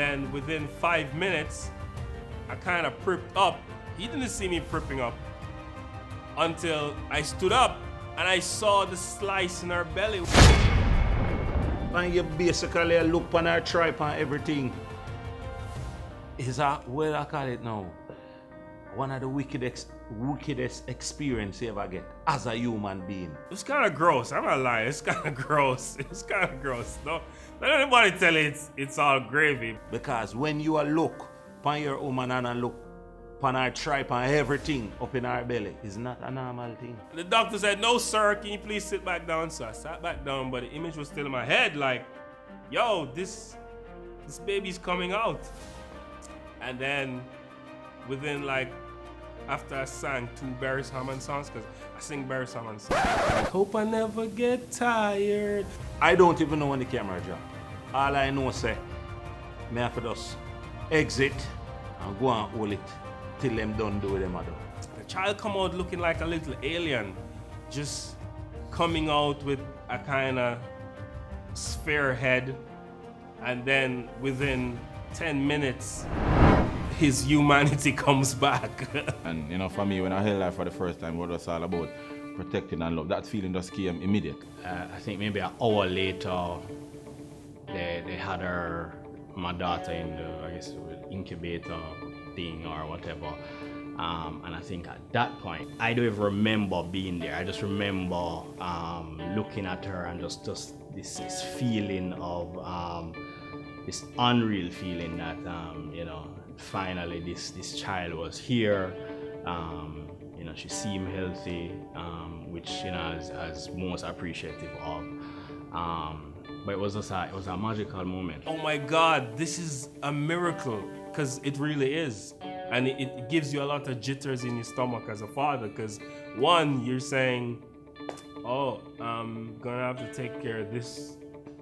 then within 5 minutes, I kind of pripped up. He didn't see me pripping up until I stood up and I saw the slice in her belly. And you basically look on her tripe and everything. Is that what I call it now? One of the wickedest experience you ever get as a human being. It's kind of gross. I'm not lying. It's kind of gross. It's kind of gross. Don't anybody tell you it's all gravy. Because when you look upon your woman and look upon her tripe and everything up in her belly, it's not a normal thing. The doctor said, "No, sir, can you please sit back down?" So I sat back down, but the image was still in my head like, yo, this baby's coming out. And then within after I sang 2 Barry Hammond songs, because I sing Barry Hammond songs. I hope I never get tired. I don't even know when the camera drop. All I know say, me have to just exit and go and hold it till them done do what them do. The child come out looking like a little alien, just coming out with a kind of sphere head, and then within 10 minutes, his humanity comes back. And you know, for me, when I heard that for the first time, what was all about protecting and love, that feeling just came immediate. I think maybe an hour later, they had my daughter in the, I guess, incubator thing or whatever. And I think at that point, I don't even remember being there. I just remember looking at her and just this feeling of this unreal feeling that you know, finally this child was here. You know, she seemed healthy, which, you know, I was most appreciative of. But it was a magical moment. Oh my God, this is a miracle, because it really is. And it gives you a lot of jitters in your stomach as a father, because one, you're saying, oh, I'm gonna have to take care of this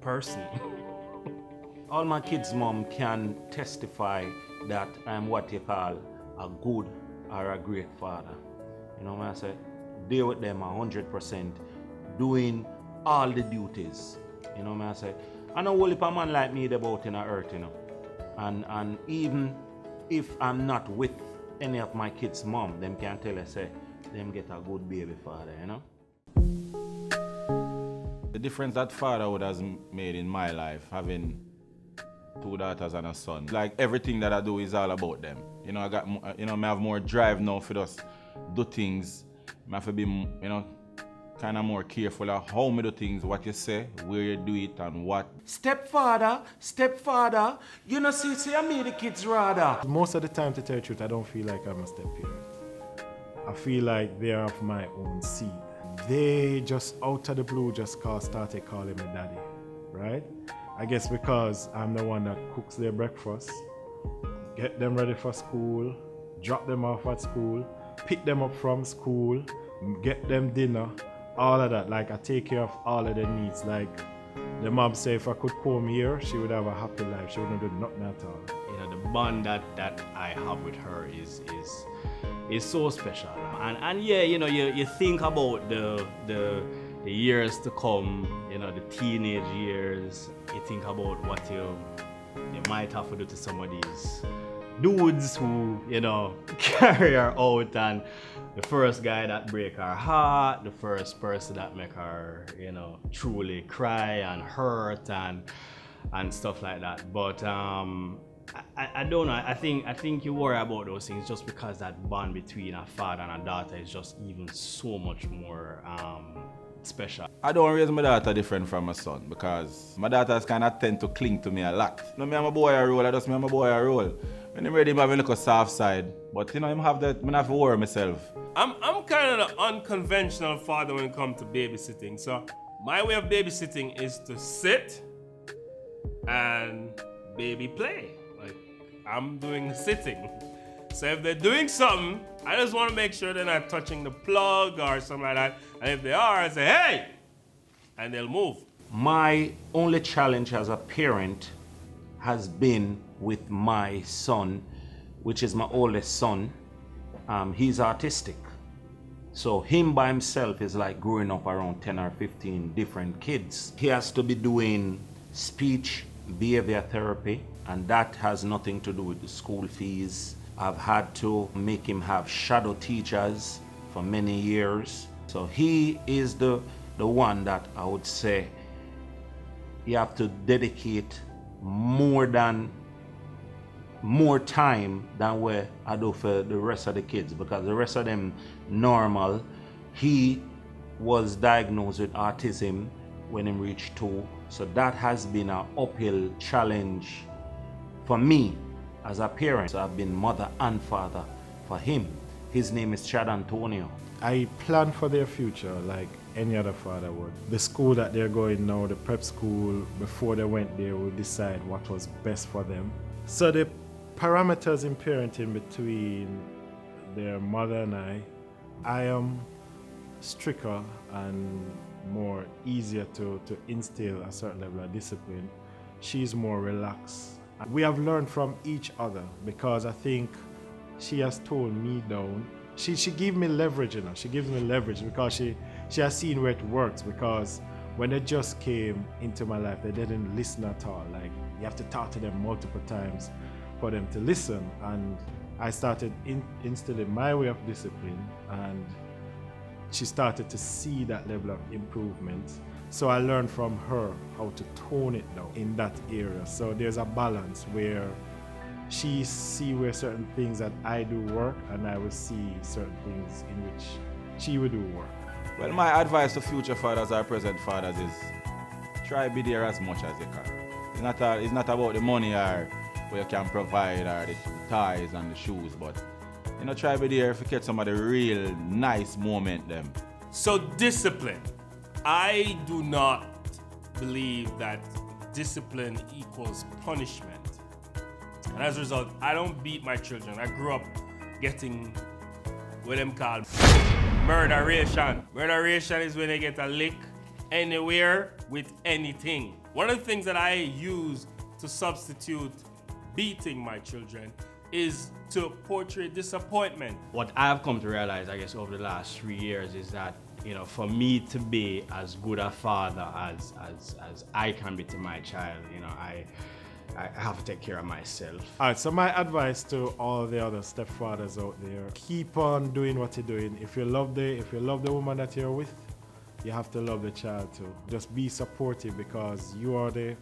person. All my kids' mom can testify that I'm what you call a good or a great father. You know what I say? Deal with them 100%, doing all the duties. You know what I say? I know only a man like me about in the earth, you know. And even if I'm not with any of my kids' mom, them can tell us, say, them get a good baby father, you know? The difference that fatherhood has made in my life, having 2 daughters and a son. Like, everything that I do is all about them. You know, I have more drive now for just do things. I have to be, you know, kind of more careful of how me do things, what you say, where you do it, and what. Stepfather, you know, see, I made the kids rather. Most of the time, to tell the truth, I don't feel like I'm a step-parent. I feel like they're of my own seed. They just out of the blue just started calling me daddy, right? I guess because I'm the one that cooks their breakfast, get them ready for school, drop them off at school, pick them up from school, get them dinner, all of that. Like, I take care of all of their needs. Like, the mom said if I could come here, she would have a happy life. She wouldn't do nothing at all. You know, the bond that I have with her is so special. And yeah, you know, you think about the years to come, you know, the teenage years. You think about what you might have to do to some of these dudes who, you know, carry her out, and the first guy that break her heart, the first person that make her, you know, truly cry and hurt and stuff like that. But I don't know. I think you worry about those things just because that bond between a father and a daughter is just even so much more special. I don't raise my daughter different from my son, because my daughters kind of tend to cling to me a lot. No, me and my boy a roll, I just me and my boy a roll. When I'm ready, I'm having a little soft side. But you know, I have to worry myself. I'm kind of the unconventional father when it comes to babysitting. So my way of babysitting is to sit and baby play. Like, I'm doing the sitting. So if they're doing something, I just want to make sure they're not touching the plug or something like that. And if they are, I say, hey! And they'll move. My only challenge as a parent has been with my son, which is my oldest son. He's artistic. So him by himself is like growing up around 10 or 15 different kids. He has to be doing speech behavior therapy, and that has nothing to do with the school fees. I've had to make him have shadow teachers for many years. So he is the one that I would say you have to dedicate more time than where I do for the rest of the kids, because the rest of them normal. He was diagnosed with autism when he reached 2, so that has been an uphill challenge for me as a parent. So I've been mother and father for him. His name is Chad Antonio. I plan for their future like any other father would. The school that they're going now, the prep school, before they went there, will decide what was best for them. So the parameters in parenting between their mother and I am stricter and more easier to instill a certain level of discipline. She's more relaxed. We have learned from each other, because I think she has toned me down. She gives me leverage, you know. She gives me leverage because she has seen where it works. Because when they just came into my life, they didn't listen at all. Like, you have to talk to them multiple times for them to listen. And I started instilling my way of discipline, and she started to see that level of improvement. So I learned from her how to tone it down in that area. So there's a balance where she see where certain things that I do work, and I will see certain things in which she will do work. Well, my advice to future fathers or present fathers is try be there as much as you can. It's not about the money or what you can provide or the ties and the shoes, but try be there if you get some of the real nice moment them. So discipline. I do not believe that discipline equals punishment. And as a result, I don't beat my children. I grew up getting what them call murderation. Murderation is when they get a lick anywhere with anything. One of the things that I use to substitute beating my children is to portray disappointment. What I've come to realize, I guess, over the last 3 years is that, for me to be as good a father as I can be to my child, I have to take care of myself. All right, so my advice to all the other stepfathers out there: keep on doing what you're doing. If you love the woman that you're with, you have to love the child too. Just be supportive, because you are the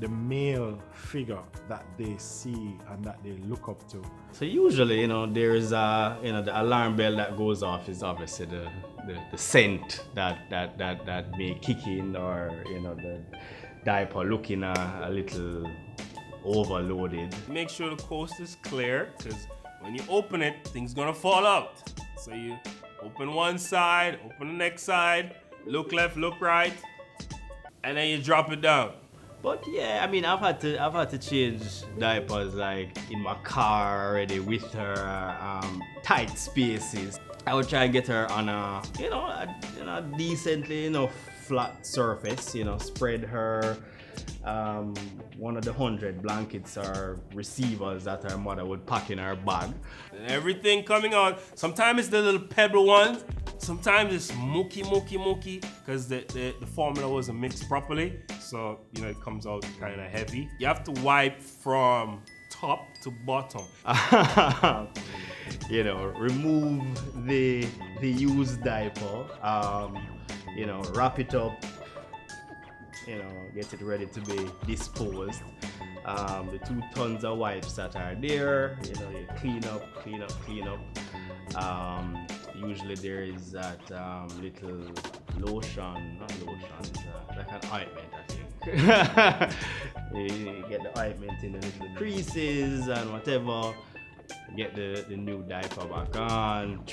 male figure that they see and that they look up to. So usually, there is the alarm bell that goes off is obviously the scent that may kick in, or the diaper looking a little overloaded. Make sure the coast is clear, because when you open it, things gonna fall out. So you open one side, open the next side, look left, look right, and then you drop it down. But yeah, I've had to change diapers like in my car already with her, tight spaces. I would try and get her on a decently enough flat surface. Spread her one of the 100 blankets or receivers that her mother would pack in her bag. And everything coming out. Sometimes it's the little pebble ones. Sometimes it's mucky, because the formula wasn't mixed properly. So, it comes out kind of heavy. You have to wipe from top to bottom. Remove the used diaper, wrap it up, get it ready to be disposed. The 2 tons of wipes that are there, you clean up. Usually there is that little lotion, not lotion, like an ointment, I think. You get the ointment in the little creases and whatever. Get the new diaper back on.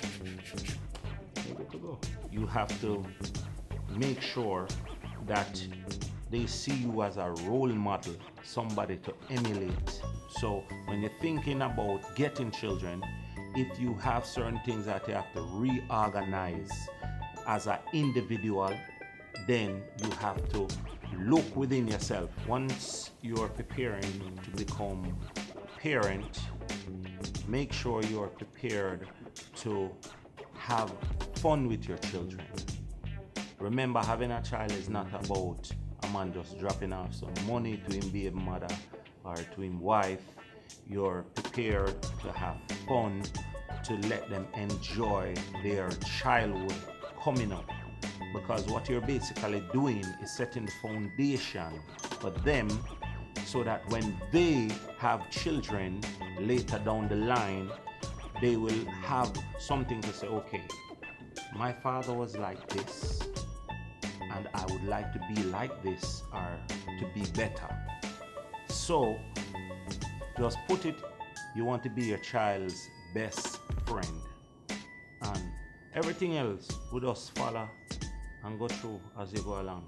You're good to go. You have to make sure that they see you as a role model, somebody to emulate. So when you're thinking about getting children, if you have certain things that you have to reorganize as an individual, then you have to look within yourself. Once you're preparing to become a parent, make sure you're prepared to have fun with your children. Remember, having a child is not about a man just dropping off some money to him baby mother or to him wife. You're prepared to have fun, to let them enjoy their childhood coming up. Because what you're basically doing is setting the foundation for them so that when they have children later down the line, they will have something to say, okay, my father was like this, and I would like to be like this or to be better. So, just put it, you want to be your child's best friend. And everything else will just follow and go through as you go along.